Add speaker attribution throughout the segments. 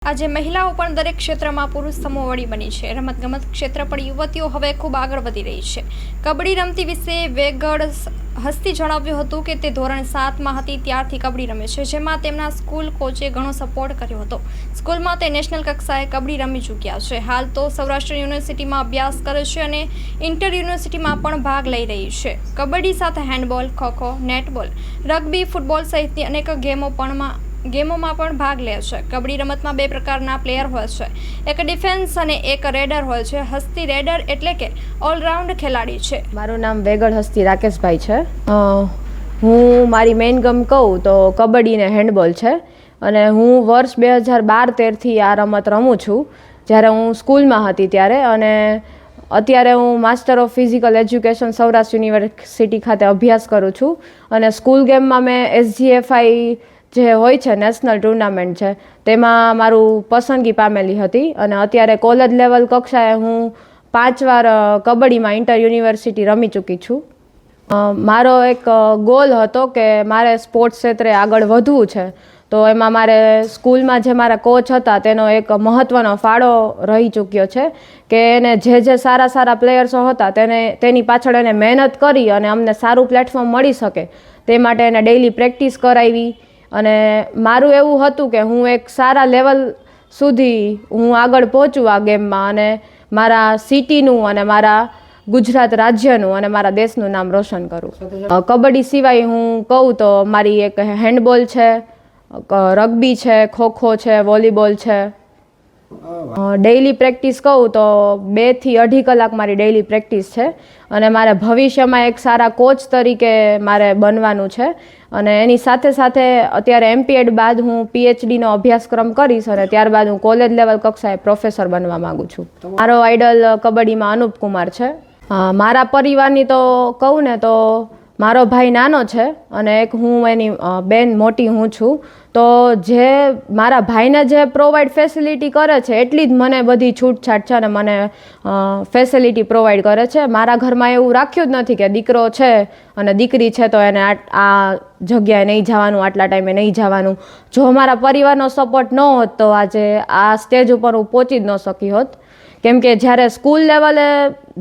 Speaker 1: આજે મહિલાઓ પણ દરેક ક્ષેત્રમાં પુરુષ સમોવડી બની છે. રમતગમત ક્ષેત્ર પર યુવતીઓ હવે ખૂબ આગળ વધી રહી છે. કબડ્ડી રમતી વિશે વેગળ હસ્તી જણાવ્યું હતું કે તે ધોરણ 7માં હતી ત્યારથી કબડ્ડી રમે છે, જેમાં તેમના સ્કૂલ કોચે ઘણો સપોર્ટ કર્યો હતો. સ્કૂલમાં તે નેશનલ કક્ષાએ કબડ્ડી રમી ચૂક્યા છે. હાલ તો સૌરાષ્ટ્ર યુનિવર્સિટીમાં અભ્યાસ કરે છે અને ઇન્ટર યુનિવર્સિટીમાં પણ ભાગ લઈ રહી છે. કબડ્ડી સાથે handball, kho kho, netball, rugby, football સહિતની અનેક ગેમોમાં પણ ભાગ લે છે. કબડ્ડી રમતમાં બે પ્રકારના પ્લેયર હોય છે, એક ડિફેન્સ અને એક રેડર હોય છે. હસ્તી રેડર એટલે કે ઓલરાઉન્ડ ખેલાડી છે.
Speaker 2: મારું નામ વેગળ હસ્તી રાકેશભાઈ છે. હું મારી મેઇન ગેમ કહું તો કબડ્ડી ને હેન્ડબોલ છે અને હું વર્ષ 2012-13થી આ રમત રમું છું, જ્યારે હું સ્કૂલમાં હતી ત્યારે. અને અત્યારે હું master of physical education Saurashtra university ખાતે અભ્યાસ કરું છું. અને સ્કૂલ ગેમમાં મેં SGFI જે હોય છે નેશનલ ટુર્નામેન્ટ છે તેમાં મારું પસંદગી પામેલી હતી. અને અત્યારે કોલેજ લેવલ કક્ષાએ હું 5 વાર કબડ્ડીમાં ઇન્ટર યુનિવર્સિટી રમી ચૂકી છું. મારો એક ગોલ હતો કે મારે સ્પોર્ટ્સ ક્ષેત્રે આગળ વધવું છે, તો એમાં મારે સ્કૂલમાં જે મારા કોચ હતા તેનો એક મહત્ત્વનો ફાળો રહી ચૂક્યો છે કે એને જે સારા પ્લેયર્સો હતા તેની પાછળ એને મહેનત કરી અને અમને સારું પ્લેટફોર્મ મળી શકે તે માટે એને ડેઇલી પ્રેક્ટિસ કરાવી. અને મારું એવું હતું કે હું એક સારા લેવલ સુધી હું આગળ પહોંચું આ ગેમમાં અને મારા સિટીનું અને મારા ગુજરાત રાજ્યનું અને મારા દેશનું નામ રોશન કરું. કબડ્ડી સિવાય હું કહું તો મારી એક હેન્ડબોલ છે, રગ્બી છે, ખોખો છે, વોલીબોલ છે. ડેઇલી પ્રેક્ટિસ કહું તો 2 થી 2.5 કલાક મારી ડેઇલી પ્રેક્ટિસ છે. અને મારે ભવિષ્યમાં એક સારા કોચ તરીકે મારે બનવાનું છે. અને એની સાથે અત્યારે MPEd બાદ હું PhDનો અભ્યાસક્રમ કરીશ અને ત્યારબાદ હું કોલેજ લેવલ કક્ષાએ પ્રોફેસર બનવા માગું છું. મારો આઈડલ કબડ્ડીમાં અનુપ કુમાર છે. મારા પરિવારની તો કહું ને તો મારો ભાઈ નાનો છે અને એક હું એની બેન મોટી હું છું. તો જે મારા ભાઈને જે પ્રોવાઈડ ફેસિલિટી કરે છે એટલી જ મને બધી છૂટછાટ છે અને મને ફેસિલિટી પ્રોવાઈડ કરે છે. મારા ઘરમાં એવું રાખ્યું જ નથી કે દીકરો છે અને દીકરી છે તો એને આ જગ્યાએ નહીં જવાનું, આટલા ટાઈમે નહીં જવાનું. જો મારા પરિવારનો સપોર્ટ ન હોત તો આજે આ સ્ટેજ ઉપર હું પહોંચી જ ન શકી હોત. કેમ કે જ્યારે સ્કૂલ લેવલે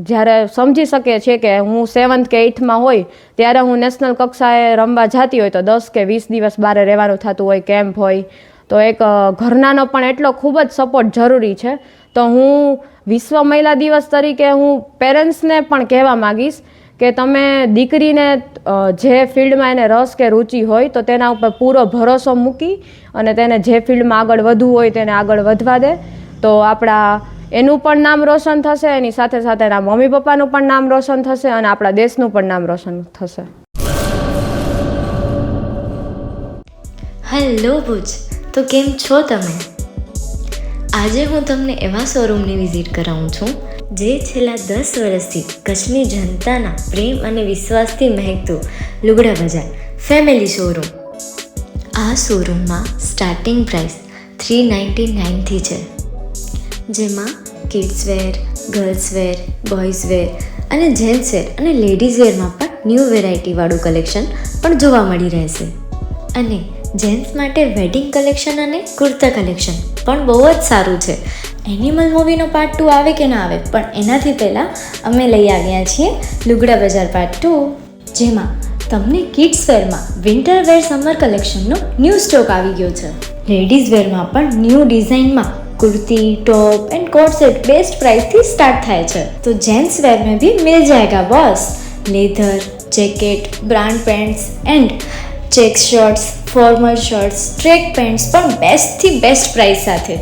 Speaker 2: જ્યારે સમજી શકીએ છીએ કે હું 7th કે 8થમાં હોય ત્યારે હું નેશનલ કક્ષાએ રમવા જતી હોય તો 10 કે 20 દિવસ બહાર રહેવાનું થતું હોય, કેમ્પ હોય, તો એક ઘરનાનો પણ એટલો ખૂબ જ સપોર્ટ જરૂરી છે. તો હું વિશ્વ મહિલા દિવસ તરીકે હું પેરેન્ટ્સને પણ કહેવા માગીશ કે તમે દીકરીને જે ફિલ્ડમાં એને રસ કે રુચિ હોય તો તેના ઉપર પૂરો ભરોસો મૂકી અને તેને જે ફિલ્ડમાં આગળ વધવું હોય તેને આગળ વધવા દે. તો આપણા એનું પણ નામ રોશન થશે, એની સાથે એના મમ્મી પપ્પાનું પણ નામ રોશન થશે અને આપણા દેશનું પણ નામ રોશન થશે.
Speaker 3: હેલો ભુજ, તો કેમ છો તમે? આજે હું તમને એવા શોરૂમની વિઝિટ કરાવું છું જે છેલ્લા 10 વર્ષથી કચ્છની જનતાના પ્રેમ અને વિશ્વાસથી મહેકતું લુગડા બજાર ફેમિલી શોરૂમ. આ શોરૂમમાં સ્ટાર્ટિંગ પ્રાઇસ 399થી છે, જેમાં kids wear, girls wear, boys wear અને જેન્ટ્સ વેર અને લેડીઝ વેરમાં પણ ન્યૂ વેરાયટીવાળું કલેક્શન પણ જોવા મળી રહેશે. અને જેન્ટ્સ માટે વેડિંગ કલેક્શન અને કુર્તા કલેક્શન પણ બહુ જ સારું છે. એનિમલ મૂવીનો પાર્ટ 2 આવે કે ના આવે, પણ એનાથી પહેલાં અમે લઈ આવ્યા છીએ લુગડા બજાર પાર્ટ 2, જેમાં તમને કિડ્સ વેરમાં વિન્ટર વેર સમર કલેક્શનનો ન્યૂ સ્ટોક આવી ગયો છે. લેડીઝ વેરમાં પણ ન્યૂ ડિઝાઇનમાં kurti, top and coat set best price थी स्टार्ट थाय छे. तो जेंट्स वेर में भी मिल जाएगा boss. Leather, jacket, brand pants and check shirts, formal shirts, track pants પણ બેસ્ટ થી બેસ્ટ પ્રાઇસ સાથે.